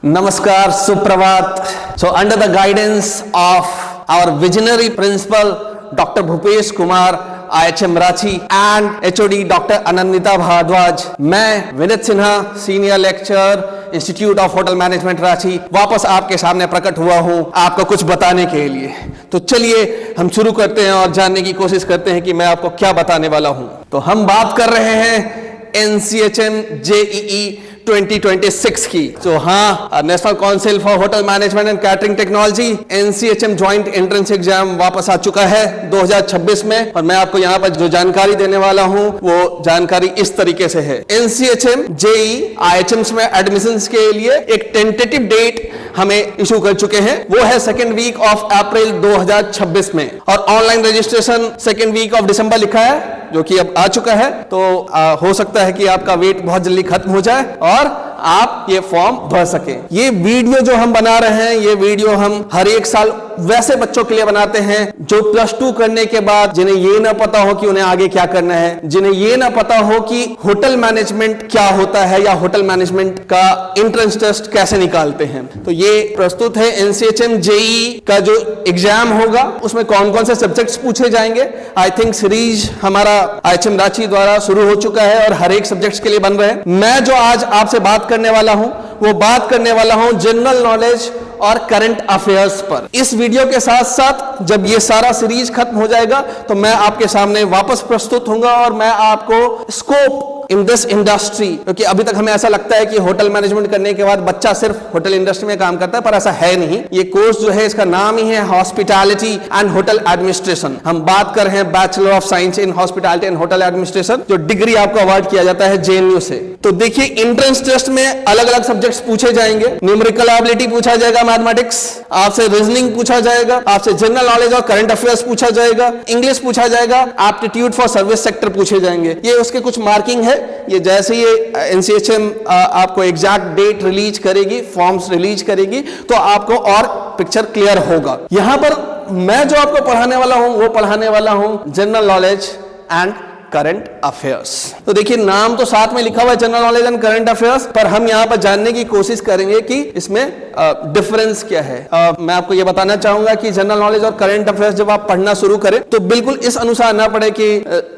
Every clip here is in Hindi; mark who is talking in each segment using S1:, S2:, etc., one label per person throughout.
S1: Namaskar, Supravat. So under the guidance of our visionary principal, Dr. Bhupesh Kumar, IHM Ranchi and HOD Dr. Anandita Bhardwaj, मैं Vineet Sinha, senior lecturer, institute of hotel management Ranchi, वापस आपके सामने प्रकट हुआ हूं आपको कुछ बताने के लिए। तो चलिए हम शुरू करते हैं और जानने की कोशिश करते हैं कि मैं आपको क्या बताने वाला हूं। तो हम बात कर रहे हैं NCHM JEE 2026 की। तो हाँ, national council for hotel management and catering technology NCHM joint entrance exam वापस आ चुका है 2026 में, और मैं आपको यहाँ पर जो जानकारी देने वाला हूँ वो जानकारी इस तरीके से है। NCHM JEE IHMs में एडमिशंस के लिए एक टेंटेटिव डेट हमें इशू कर चुके हैं, वो है सेकेंड वीक ऑफ अप्रैल 2026 में, और online registration second week of December लिखा है, जो कि अब आ चुका है। तो हो सकता है कि आपका वेट बहुत जल्दी खत्म हो जाए और आप ये फॉर्म भर सके। ये वीडियो जो हम बना रहे हैं, ये वीडियो हम हर एक साल वैसे बच्चों के लिए बनाते हैं जो +2 करने के बाद जिन्हें ये ना पता हो कि उन्हें आगे क्या करना है, जिन्हें ये ना पता हो कि होटल मैनेजमेंट क्या होता है या होटल मैनेजमेंट का एंट्रेंस टेस्ट कैसे निकालते हैं। तो ये प्रस्तुत है NCHM JEE का जो एग्जाम होगा, उसमें कौन कौन से सब्जेक्ट्स पूछे जाएंगे। आई थिंक सीरीज हमारा IHM रांची द्वारा शुरू हो चुका है और हर एक सब्जेक्ट्स के लिए बन रहे हैं। मैं जो आज आपसे बात करने वाला हूं वो बात करने वाला हूं जनरल नॉलेज और करंट अफेयर्स पर। इस वीडियो के साथ साथ जब ये सारा सीरीज खत्म हो जाएगा तो मैं आपके सामने वापस प्रस्तुत होऊंगा और मैं आपको स्कोप इन दिस इंडस्ट्री, क्योंकि अभी तक हमें ऐसा लगता है कि होटल मैनेजमेंट करने के बाद बच्चा सिर्फ होटल इंडस्ट्री में काम करता है, पर ऐसा है नहीं। ये कोर्स जो है इसका नाम ही है हॉस्पिटैलिटी एंड होटल एडमिनिस्ट्रेशन। हम बात कर रहे हैं bachelor of science in hospitality and hotel administration, जो डिग्री आपको अवार्ड किया जाता है JNU से। तो देखिए, एंट्रेंस टेस्ट में अलग अलग सब्जेक्ट्स पूछे जाएंगे। न्यूमेरिकल एबिलिटी पूछा जाएगा, मैथमेटिक्स, आपसे रीजनिंग पूछा जाएगा, आपसे जनरल नॉलेज और करंट अफेयर्स पूछा जाएगा, इंग्लिश पूछा जाएगा, एप्टीट्यूड फॉर सर्विस सेक्टर पूछे जाएंगे। ये उसके कुछ मार्किंग है। ये जैसे ये NCHM आपको एग्जैक्ट डेट रिलीज करेगी, फॉर्म्स रिलीज करेगी, तो आपको और पिक्चर क्लियर होगा। यहां पर मैं जो आपको पढ़ाने वाला हूं वो पढ़ाने वाला हूं general knowledge and current affairs. तो देखिए, नाम तो साथ में लिखा हुआ है general knowledge and current affairs, पर हम यहां पर जानने की कोशिश करेंगे कि इसमें डिफरेंस क्या है। मैं आपको यह बताना चाहूंगा कि जनरल नॉलेज और करंट अफेयर्स जब आप पढ़ना शुरू करें तो बिल्कुल इस अनुसार ना पढ़े कि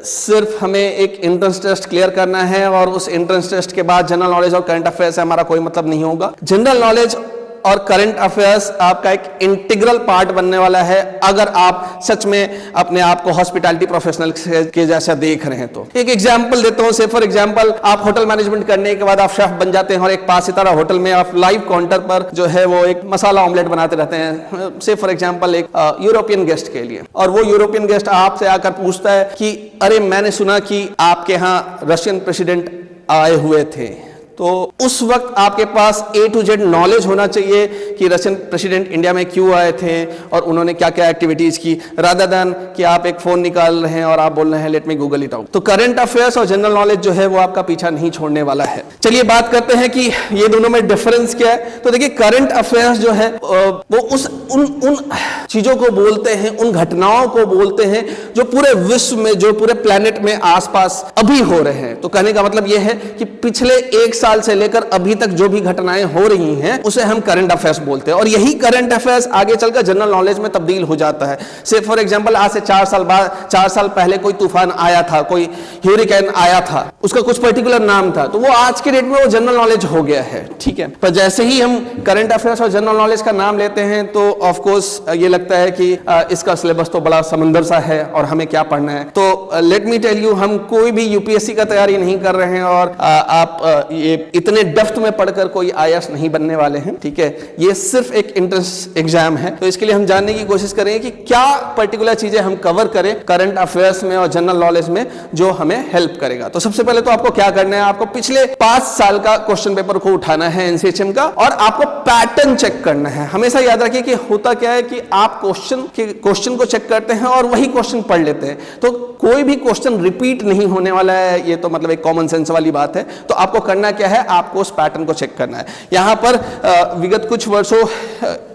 S1: सिर्फ हमें एक एंट्रेंस टेस्ट क्लियर करना है और उस एंट्रेंस टेस्ट के बाद जनरल नॉलेज और करंट अफेयर्स से हमारा कोई मतलब नहीं होगा। जनरल नॉलेज और करंट अफेयर्स आपका एक इंटीग्रल पार्ट बनने वाला है अगर आप सच में अपने आप को हॉस्पिटैलिटी प्रोफेशनल के जैसा देख रहे हैं। तो एक एग्जांपल देता हूं। से फॉर एग्जांपल, आप होटल मैनेजमेंट करने के बाद आप शेफ बन जाते हैं और एक 5 सितारा होटल में आप लाइव काउंटर पर जो है वो एक मसाला ऑमलेट बनाते रहते हैं, से फॉर एग्जांपल एक यूरोपियन गेस्ट के लिए, और वो यूरोपियन गेस्ट आपसे आकर पूछता है कि अरे मैंने सुना कि आपके यहाँ रशियन प्रेसिडेंट आए हुए थे। तो उस वक्त आपके पास A to Z नॉलेज होना चाहिए कि रशियन प्रेसिडेंट इंडिया में क्यों आए थे और उन्होंने क्या क्या एक्टिविटीज की, रादर देन कि आप एक फोन निकाल रहे हैं और आप बोल रहे हैं let me Google it out. तो करंट अफेयर्स और जनरल नॉलेज जो है वो आपका पीछा नहीं छोड़ने वाला है। चलिए बात करते हैं कि ये दोनों में डिफरेंस क्या है। तो देखिए, करंट अफेयर्स जो है वो उन चीजों को बोलते हैं, उन घटनाओं को बोलते हैं जो पूरे विश्व में, जो पूरे प्लेनेट में आसपास अभी हो रहे हैं। तो कहने का मतलब यह है कि पिछले 1 साल से लेकर अभी तक जो भी घटनाएं हो रही हैं उसे हम करंट अफेयर्स बोलते हैं, और यही करंट अफेयर्स आगे चलकर जनरल नॉलेज में तब्दील हो जाता है। से फॉर एग्जांपल, आज से 4 साल पहले कोई तूफान आया था, कोई ह्यूरिकेन आया था, उसका कुछ पर्टिकुलर नाम था, तो वो आज के डेट में वो जनरल नॉलेज हो गया है, ठीक है। पर जैसे ही हम करंट अफेयर्स और जनरल नॉलेज का नाम लेते हैं तो ऑफ कोर्स ये लगता है कि इसका सिलेबस तो बड़ा समंदर सा है और हमें क्या पढ़ना है। तो लेट मी टेल यू, हम कोई भी UPSC का तैयारी नहीं कर रहे हैं और आप ये इतने डेप्थ में पढ़कर कोई IAS नहीं बनने वाले हैं, ठीक है। ये सिर्फ एक एंट्रेंस एग्जाम है। तो इसके लिए हम जानने की कोशिश करेंगे कि क्या पर्टिकुलर चीजें हम कवर करें करंट अफेयर्स में और जनरल नॉलेज में जो हमें हेल्प करेगा। तो सबसे पहले तो आपको क्या करना है, आपको पिछले 5 साल का क्वेश्चन पेपर को उठाना है NCHM का, और आपको पैटर्न चेक करना है। हमेशा याद रखिए कि होता क्या है कि आप क्वेश्चन को चेक करते हैं और वही क्वेश्चन पढ़ लेते हैं, तो कोई भी क्वेश्चन रिपीट नहीं होने वाला है। ये तो मतलब एक कॉमन सेंस वाली बात है। तो आपको करना क्या है, आपको उस पैटर्न को चेक करना है। यहाँ पर विगत कुछ वर्षों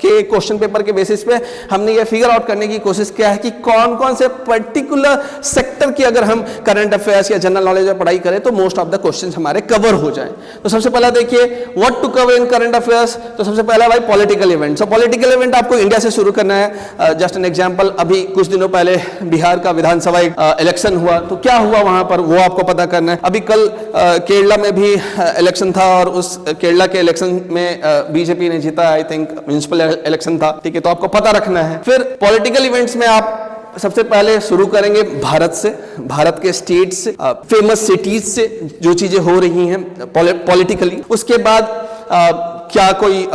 S1: के क्वेश्चन पेपर के बेसिस पे हमने ये फिगर आउट करने की कोशिश किया है कि कौन कौन से पर्टिकुलर सेक्टर की अगर हम करंट अफेयर्स या जनरल नॉलेज में पढ़ाई करें तो मोस्ट ऑफ द क्वेश्चंस हमारे कवर हो जाएं। तो सबसे पहला देखिए what to cover in current affairs. तो सबसे पहला भाई political event. So political event आपको इंडिया से शुरू करना है। जस्ट एन एग्जांपल, अभी कुछ दिनों पहले बिहार का विधानसभा इलेक्शन हुआ, तो क्या हुआ वहां पर वो आपको पता करना है। अभी कल केरला में भी इलेक्शन था और उस केरला के इलेक्शन में बीजेपी ने जीता, आई थिंक म्युनिसिपल इलेक्शन था, ठीक है, तो आपको पता रखना है। फिर पॉलिटिकल इवेंट्स में आप सबसे पहले शुरू करेंगे भारत से, भारत के स्टेट से, फेमस सिटीज से जो चीजें हो रही हैं पॉलिटिकली। उसके बाद क्या कोई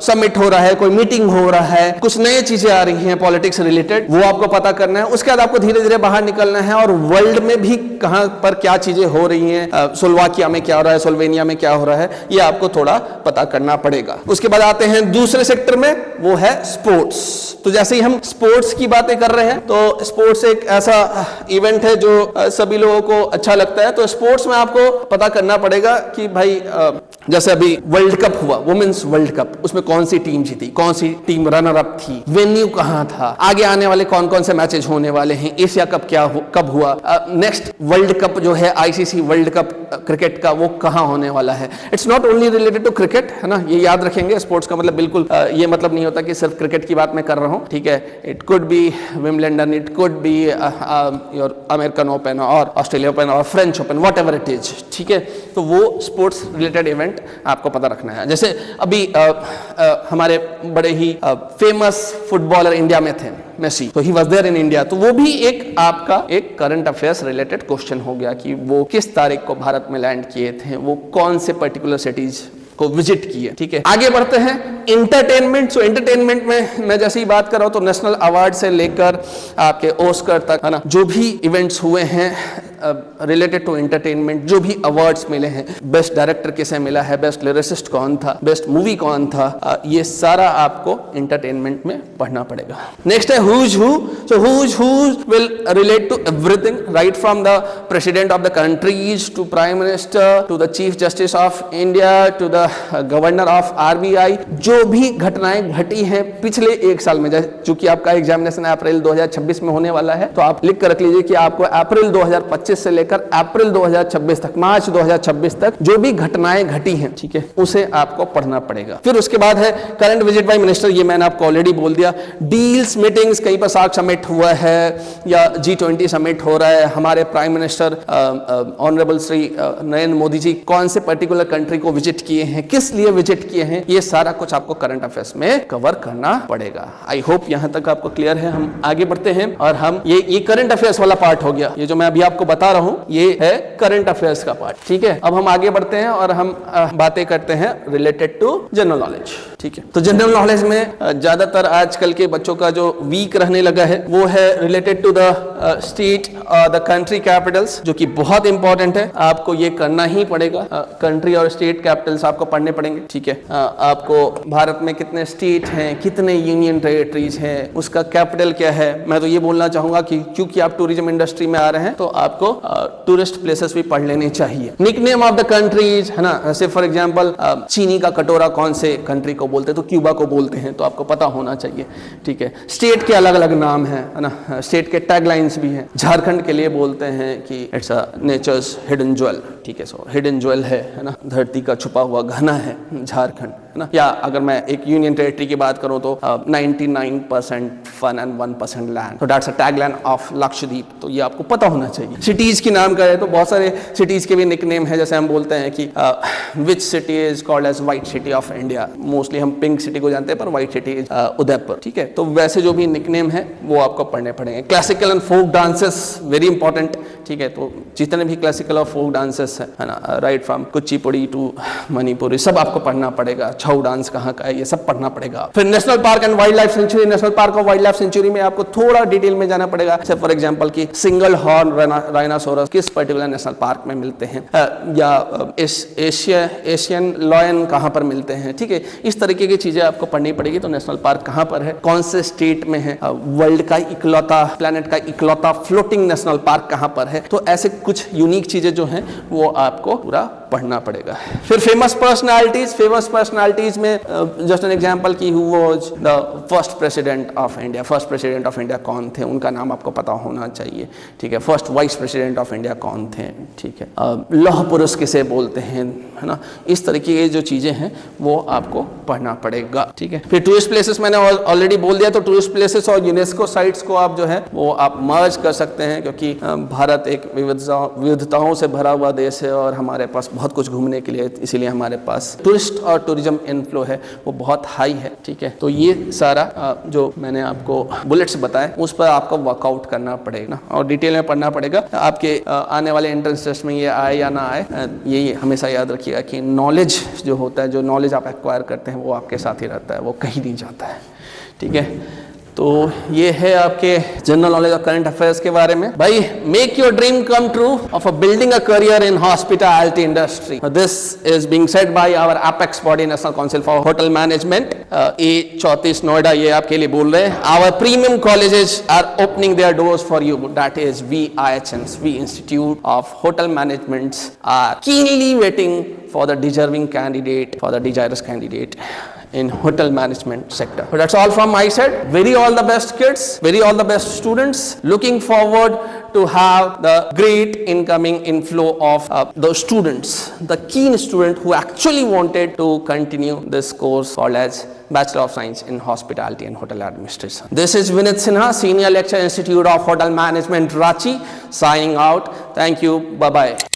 S1: समिट हो रहा है, कोई मीटिंग हो रहा है, कुछ नई चीजें आ रही हैं पॉलिटिक्स रिलेटेड, वो आपको पता करना है। उसके बाद आपको धीरे धीरे बाहर निकलना है और वर्ल्ड में भी कहां पर क्या चीजें हो रही हैं, स्लोवाकिया में क्या हो रहा है, स्लोवेनिया में क्या हो रहा है, ये आपको थोड़ा पता करना पड़ेगा। उसके बाद आते हैं दूसरे सेक्टर में, वो है स्पोर्ट्स। तो जैसे ही हम स्पोर्ट्स की बातें कर रहे हैं तो स्पोर्ट्स एक ऐसा इवेंट है जो सभी लोगों को अच्छा लगता है। तो स्पोर्ट्स में आपको पता करना पड़ेगा कि भाई जैसे अभी वर्ल्ड कप हुआ, वुमेन्स वर्ल्ड कप, उसमें कौन सी टीम जीती, कौन सी टीम रनर अप थी, वेन्यू कहां था, आगे आने वाले कौन कौन से मैचेज होने वाले हैं, एशिया कप कब हुआ, नेक्स्ट वर्ल्ड कप जो है आईसीसी वर्ल्ड कप क्रिकेट का वो कहां होने वाला है। It's not only related to cricket, है ना, ये याद रखेंगे। स्पोर्ट्स का मतलब बिल्कुल ये मतलब नहीं होता कि सिर्फ क्रिकेट की बात मैं कर रहा हूं, ठीक है। It could be Wimbledon, it could be your American open और ऑस्ट्रेलिया ओपन और French open, what ever it is, ठीक है। तो वो स्पोर्ट्स रिलेटेड इवेंट आपको पता रखना है। जैसे अभी हमारे बड़े ही फेमस फुटबॉलर इंडिया में थे, मेसी, तो he was there in India, तो वो भी एक आपका एक करंट अफेयर्स रिलेटेड क्वेश्चन हो गया कि वो किस तारीख को भारत में लैंड किए थे, वो कौन से पर्टिकुलर सिटीज को विजिट किए, ठीक है। आगे बढ़ते हैं इंटरटेनमेंट। सो इंटरटेनमेंट में मैं जैसे ही बात कर रहा हूं तो नेशनल अवार्ड से लेकर आपके ऑस्कर तक, है ना, जो भी इवेंट्स हुए हैं रिलेटेड टू एंटरटेनमेंट, जो भी अवार्ड्स मिले हैं, बेस्ट डायरेक्टर किसे मिला है, बेस्ट लिरिसिस्ट कौन था, बेस्ट मूवी कौन था, ये सारा आपको एंटरटेनमेंट में पढ़ना पड़ेगा। नेक्स्ट है who's who. So who's who will relate to everything, right from the president of the countries to prime minister to the chief justice of India to the governor of RBI. जो भी घटनाएं घटी हैं पिछले एक साल में, चूंकि आपका एग्जामिनेशन अप्रैल 2026 में होने वाला है, तो आप लिख कर रख लीजिए कि आपको अप्रैल 2025 से लेकर अप्रैल 2026 तक, मार्च 2026 तक जो भी घटनाएं घटी हैं, ठीक है, उसे आपको पढ़ना पड़ेगा। फिर उसके बाद है करंट विजिट बाय मिनिस्टर, ये मैंने आपको ऑलरेडी बोल दिया। डील्स, मीटिंग्स, कहीं पर सार्क समिट हुआ है या G20 समिट हो रहा है, हमारे prime minister honourable Shri Narendra Modi ji कौन से पर्टिकुलर कंट्री को विजिट किए हैं, किस लिए विजिट किए हैं, ये सारा कुछ आपको करंट अफेयर्स में कवर करना पड़ेगा। आई होप यहां तक आपको क्लियर है। हम आगे बढ़ते हैं और हम ये करंट अफेयर्स वाला पार्ट हो गया, ये जो मैं अभी आपको बता रहा हूं ये है करंट अफेयर्स का पार्ट, ठीक है। अब हम आगे बढ़ते हैं और हम बातें करते हैं रिलेटेड टू जनरल नॉलेज, ठीक है। तो जनरल नॉलेज में ज्यादातर आजकल के बच्चों का जो वीक रहने लगा है वो है related to the state the country capitals, जो कि बहुत इंपॉर्टेंट है, आपको ये करना ही पड़ेगा। कंट्री और स्टेट कैपिटल्स आपको पढ़ने पड़ेंगे, ठीक है। आपको भारत में कितने स्टेट हैं, कितने यूनियन टेरिटरीज हैं, उसका कैपिटल क्या है। मैं तो ये बोलना चाहूंगा कि क्योंकि आप टूरिज्म इंडस्ट्री में आ रहे हैं तो आपको टूरिस्ट प्लेसेस भी पढ़ लेने चाहिए। निकनेम ऑफ द कंट्रीज, है ना, जैसे फॉर एग्जांपल चीनी का कटोरा कौन से कंट्री को बोलते हैं, तो क्यूबा को बोलते हैं, तो आपको पता होना चाहिए, ठीक है। स्टेट के अलग अलग नाम है ना, स्टेट के टैगलाइंस भी हैं। झारखंड के लिए बोलते हैं कि it's a natures hidden jewel, ठीक है। सो हिडन ज्वेल है ना, धरती का छुपा हुआ घना है झारखंड, है ना। या अगर मैं एक यूनियन टेरिटरी की बात करूं तो 99% फन एंड 1% लैंड, तो that's a tagline of Lakshadweep, तो ये आपको पता होना चाहिए। सिटीज की नाम करें तो बहुत सारे सिटीज के भी निकनेम है, जैसे हम बोलते हैं कि which city is called as white city of India, mostly हम पिंक सिटी को जानते हैं पर व्हाइट सिटी इज उदयपुर, ठीक है। तो वैसे जो भी निकनेम है वो आपको पढ़ने पड़ेंगे। Classical and folk dances very important, ठीक है। तो जितने भी क्लासिकल और फोक डांसेस है ना, right from Kuchipudi to Manipuri, सब आपको पढ़ना पड़ेगा। छऊ डांस कहाँ का है, ये सब पढ़ना पड़ेगा। फिर national park and wild life sanctuary, national park और वाइल्ड लाइफ सेंचुरी में आपको थोड़ा डिटेल में जाना पड़ेगा। जैसे फॉर एग्जांपल कि सिंगल हॉर्न राइनासोरस किस पर्टिकुलर नेशनल पार्क में मिलते हैं, या एशियन लॉयन कहाँ पर मिलते हैं, ठीक है। इस तरीके की चीजें आपको पढ़नी पड़ेगी। तो नेशनल पार्क कहाँ पर है, कौन से स्टेट में है, वर्ल्ड का इकलौता, प्लेनेट का इकलौता फ्लोटिंग नेशनल पार्क कहाँ पर है, तो ऐसे कुछ यूनिक चीजें जो हैं वो आपको पूरा पढ़ना पड़ेगा। फिर फेमस पर्सनालिटीज में जस्ट एन एग्जांपल की who was the first president of India. First president of India कौन थे, उनका नाम आपको पता होना चाहिए, ठीक है। First vice president of India कौन थे, ठीक है। लौह पुरुष किसे बोलते हैं, है ना। इस तरीके की जो चीजें हैं वो आपको पढ़ना पड़ेगा, ठीक है। फिर टूरिस्ट प्लेसेस मैंने ऑलरेडी बोल दिया, तो टूरिस्ट प्लेसेस और यूनेस्को साइट्स को आप जो है वो आप मर्ज कर सकते हैं, क्योंकि भारत एक विविधताओं से भरा हुआ देश है और हमारे पास बहुत कुछ घूमने के लिए, इसीलिए हमारे पास टूरिस्ट और टूरिज्म इनफ्लो है वो बहुत हाई है, ठीक है। तो ये सारा जो मैंने आपको बुलेट्स बताए उस पर आपको वर्कआउट करना पड़ेगा और डिटेल में पढ़ना पड़ेगा। आपके आने वाले एंट्रेंस टेस्ट में ये आए या ना आए, ये हमेशा याद रखिएगा कि नॉलेज जो होता है, जो नॉलेज आप एक्वायर करते हैं वो आपके साथ ही रहता है, वो कहीं नहीं जाता है, ठीक है। तो ये है आपके general knowledge of current affairs के बारे में। भाई, make your dream come true of a building a career in hospitality industry. This is being said by our apex body, national council for hotel management, A34 Noida, ये आपके लिए बोल रहे हैं। Our premium colleges are opening their doors for you, that is VIHMs, V Institute of Hotel Management are keenly waiting for the deserving candidate, for the desirous candidate in hotel management sector. So that's all from my side. Very all the best kids, very all the best students. Looking forward to have the great incoming inflow of the students, the keen student who actually wanted to continue this course called as Bachelor of Science in Hospitality and Hotel Administration. This is Vinit Sinha, Senior Lecturer, Institute of Hotel Management, Ranchi, signing out. Thank you. Bye-bye.